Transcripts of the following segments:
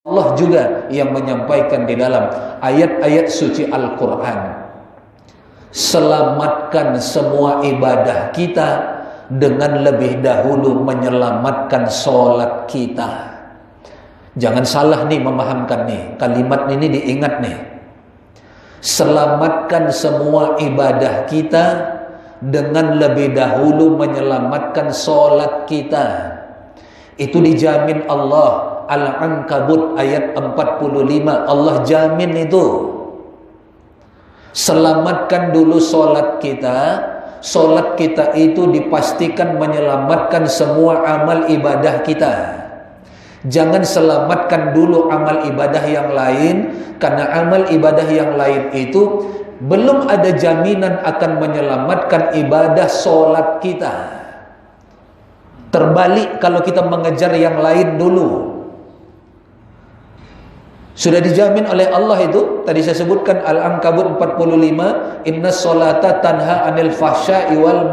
Allah juga yang menyampaikan di dalam ayat-ayat suci Al-Quran, selamatkan semua ibadah kita dengan lebih dahulu menyelamatkan sholat kita. Jangan salah nih memahamkan nih, kalimat ini diingat nih. Selamatkan semua ibadah kita dengan lebih dahulu menyelamatkan sholat kita. Itu dijamin Allah. Al-Ankabut ayat 45, Allah jamin itu. Selamatkan dulu sholat kita. Sholat kita itu dipastikan menyelamatkan semua amal ibadah kita. Jangan selamatkan dulu amal ibadah yang lain, karena amal ibadah yang lain itu belum ada jaminan akan menyelamatkan ibadah sholat kita. Terbalik kalau kita mengejar yang lain dulu. Sudah dijamin oleh Allah itu, tadi saya sebutkan Al-Ankabut 45, inna sholata tanha anil fahsya'i wal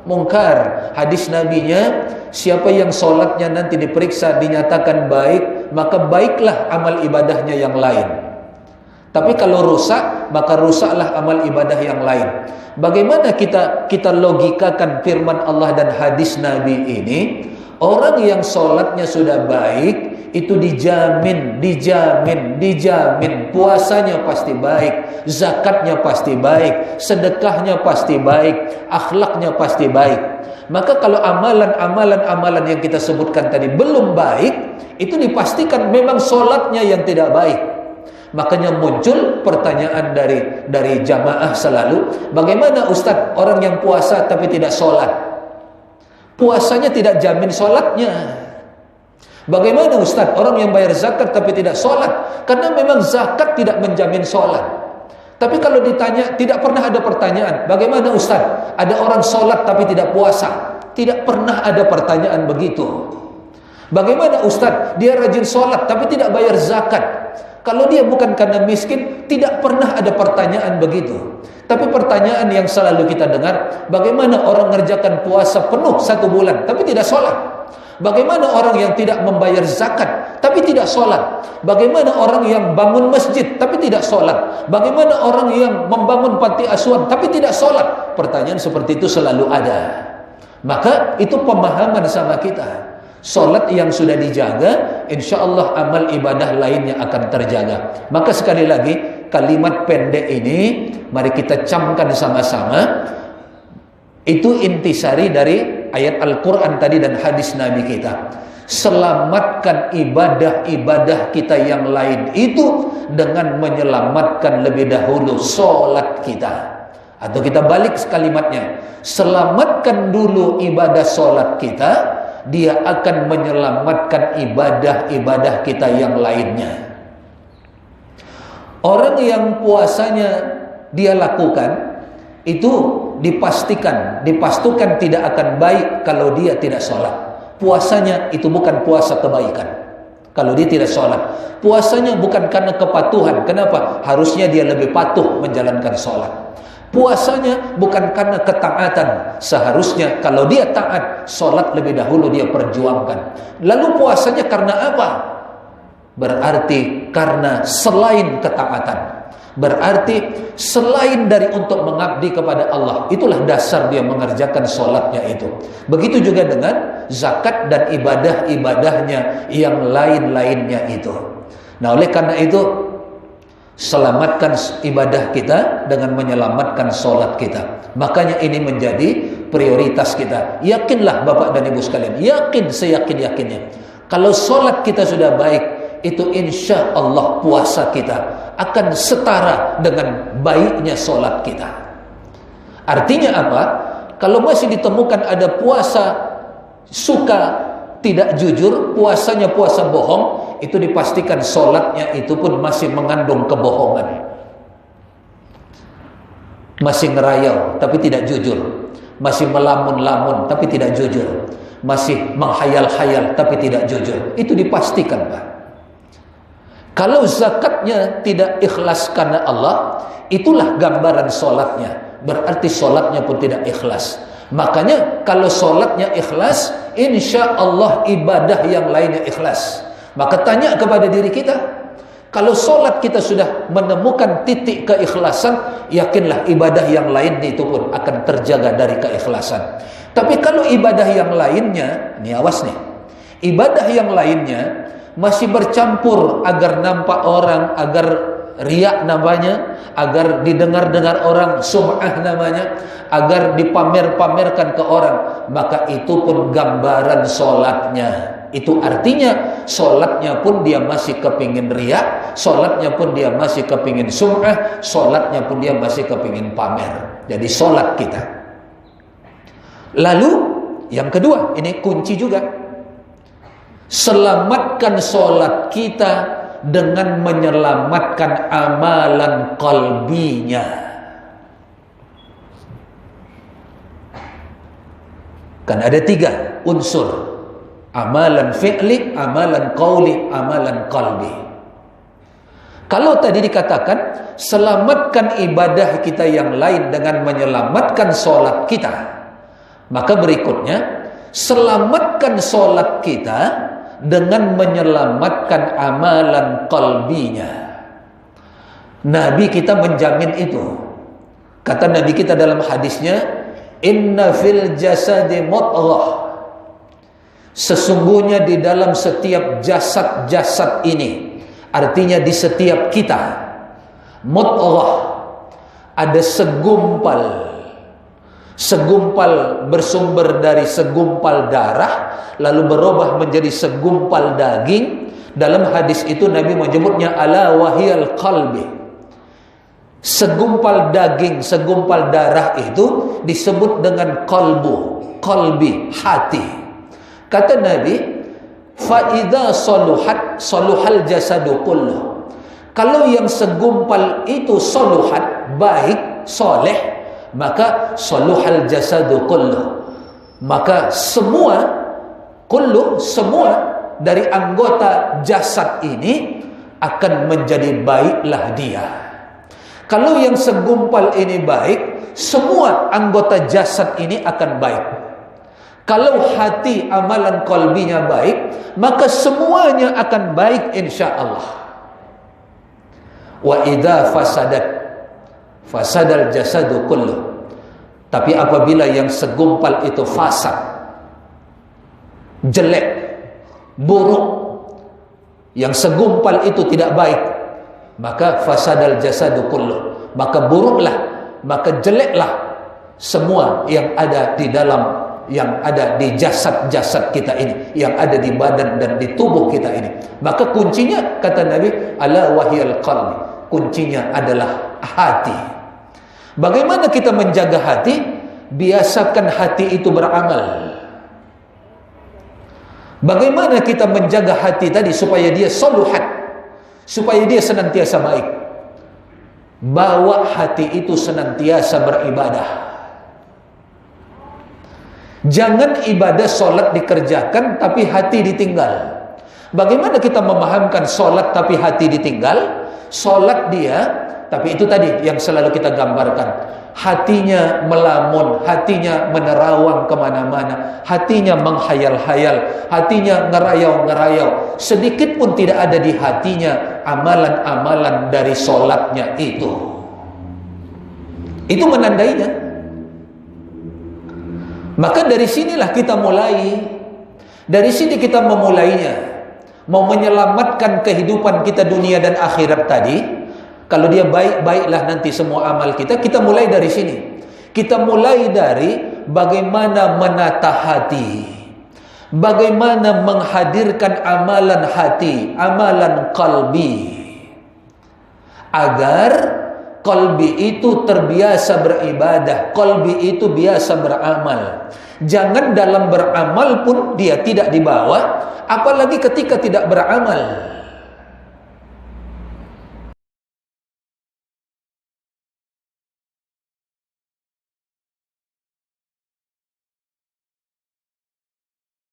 munkar. Hadis nabinya, siapa yang sholatnya nanti diperiksa dinyatakan baik, maka baiklah amal ibadahnya yang lain. Tapi kalau rusak, maka rusaklah amal ibadah yang lain. Bagaimana kita logikakan firman Allah dan hadis Nabi ini? Orang yang sholatnya sudah baik, itu dijamin, puasanya pasti baik, zakatnya pasti baik, sedekahnya pasti baik, akhlaknya pasti baik. Maka kalau amalan yang kita sebutkan tadi belum baik, itu dipastikan memang sholatnya yang tidak baik. Makanya muncul pertanyaan dari jamaah selalu, bagaimana Ustadz orang yang puasa tapi tidak sholat? Puasanya tidak jamin sholatnya. Bagaimana Ustaz orang yang bayar zakat tapi tidak sholat? Karena memang zakat tidak menjamin sholat. Tapi kalau ditanya, tidak pernah ada pertanyaan, bagaimana Ustaz ada orang sholat tapi tidak puasa? Tidak pernah ada pertanyaan begitu. Bagaimana Ustaz dia rajin sholat tapi tidak bayar zakat? Kalau dia bukan karena miskin, tidak pernah ada pertanyaan begitu. Tapi pertanyaan yang selalu kita dengar, bagaimana orang mengerjakan puasa penuh 1 bulan tapi tidak sholat? Bagaimana orang yang tidak membayar zakat tapi tidak sholat? Bagaimana orang yang bangun masjid tapi tidak sholat? Bagaimana orang yang membangun panti asuhan tapi tidak sholat? Pertanyaan seperti itu selalu ada. Maka itu pemahaman sama kita. Sholat yang sudah dijaga, insya Allah amal ibadah lainnya akan terjaga. Maka sekali lagi, kalimat pendek ini mari kita camkan sama-sama. Itu intisari dari ayat Al-Quran tadi dan hadis Nabi kita. Selamatkan ibadah-ibadah kita yang lain itu dengan menyelamatkan lebih dahulu sholat kita. Atau kita balik kalimatnya, selamatkan dulu ibadah sholat kita, dia akan menyelamatkan ibadah-ibadah kita yang lainnya. Orang yang puasanya dia lakukan itu dipastikan tidak akan baik kalau dia tidak sholat. Puasanya itu bukan puasa kebaikan kalau dia tidak sholat. Puasanya bukan karena kepatuhan. Kenapa? Harusnya dia lebih patuh menjalankan sholat. Puasanya bukan karena ketaatan. Seharusnya kalau dia taat, sholat lebih dahulu dia perjuangkan. Lalu puasanya karena apa? Berarti karena selain ketaatan. Berarti selain dari untuk mengabdi kepada Allah, itulah dasar dia mengerjakan sholatnya itu. Begitu juga dengan zakat dan ibadah-ibadahnya yang lain-lainnya itu. Nah, oleh karena itu, selamatkan ibadah kita dengan menyelamatkan sholat kita. Makanya ini menjadi prioritas kita. Yakinlah Bapak dan Ibu sekalian, yakin seyakin-yakinnya, kalau sholat kita sudah baik, itu insya Allah puasa kita akan setara dengan baiknya sholat kita. Artinya apa? Kalau masih ditemukan ada puasa suka tidak jujur, puasanya puasa bohong, itu dipastikan sholatnya itu pun masih mengandung kebohongan. Masih ngerayau tapi tidak jujur, masih melamun-lamun tapi tidak jujur, masih menghayal-hayal tapi tidak jujur. Itu dipastikan, Pak. Kalau zakatnya tidak ikhlas karena Allah, itulah gambaran sholatnya. Berarti sholatnya pun tidak ikhlas. Makanya kalau sholatnya ikhlas, insya Allah ibadah yang lainnya ikhlas. Maka tanya kepada diri kita, kalau solat kita sudah menemukan titik keikhlasan, yakinlah ibadah yang lain itu pun akan terjaga dari keikhlasan. Tapi kalau ibadah yang lainnya, ini awas nih, ibadah yang lainnya masih bercampur agar nampak orang, agar riak namanya, agar didengar-dengar orang, sum'ah namanya, agar dipamer-pamerkan ke orang, maka itu pun gambaran solatnya. Itu artinya solatnya pun dia masih kepingin riak, solatnya pun dia masih kepingin sum'ah, solatnya pun dia masih kepingin pamer. Jadi solat kita. Lalu yang kedua, ini kunci juga, selamatkan solat kita dengan menyelamatkan amalan qalbinya. Kan ada 3 unsur, amalan fi'li, amalan qawli, amalan qalbi. Kalau tadi dikatakan selamatkan ibadah kita yang lain dengan menyelamatkan solat kita, maka berikutnya selamatkan solat kita dengan menyelamatkan amalan qalbinya. Nabi kita menjamin itu. Kata Nabi kita dalam hadisnya, inna fil jasadi mudghah, sesungguhnya di dalam setiap jasad-jasad ini, artinya di setiap kita, mudghah, ada segumpal. Segumpal bersumber dari segumpal darah, lalu berubah menjadi segumpal daging. Dalam hadis itu Nabi menyebutnya ala wahiyal qalbi. Segumpal daging, segumpal darah itu disebut dengan qalbu, qalbi, hati. Kata Nabi, fa idza saluhat saluhal jasadu kulluh. Kalau yang segumpal itu saluhat, baik, soleh, maka saluhal jasadu kulluh, maka semua kullu, semua dari anggota jasad ini akan menjadi baiklah dia. Kalau yang segumpal ini baik, semua anggota jasad ini akan baik. Kalau hati amalan qalbinya baik, maka semuanya akan baik insyaallah. Wa idza fasadal jasadu kullu. Tapi apabila yang segumpal itu fasad, jelek, buruk, yang segumpal itu tidak baik, maka fasadal jasadu kullu, maka buruklah, maka jeleklah semua yang ada di dalam, yang ada di jasad-jasad kita ini, yang ada di badan dan di tubuh kita ini. Maka kuncinya, kata Nabi, ala wahiyal qalbi, kuncinya adalah hati. Bagaimana kita menjaga hati? Biasakan hati itu beramal. Bagaimana kita menjaga hati tadi supaya dia saluhat, supaya dia senantiasa baik? Bawa hati itu senantiasa beribadah. Jangan ibadah solat dikerjakan tapi hati ditinggal. Bagaimana kita memahamkan solat tapi hati ditinggal? Solat dia, tapi itu tadi yang selalu kita gambarkan, hatinya melamun, hatinya menerawang kemana-mana, hatinya menghayal-hayal, hatinya ngerayau-ngerayau, sedikit pun tidak ada di hatinya amalan-amalan dari solatnya itu. Itu menandainya. Maka dari sinilah kita mulai, dari sini kita memulainya. Mau menyelamatkan kehidupan kita dunia dan akhirat tadi, kalau dia baik, baiklah nanti semua amal kita. Kita mulai dari sini. Kita mulai dari bagaimana menata hati, bagaimana menghadirkan amalan hati, amalan qalbi, agar qalbi itu terbiasa beribadah, qalbi itu biasa beramal. Jangan dalam beramal pun dia tidak dibawa, apalagi ketika tidak beramal.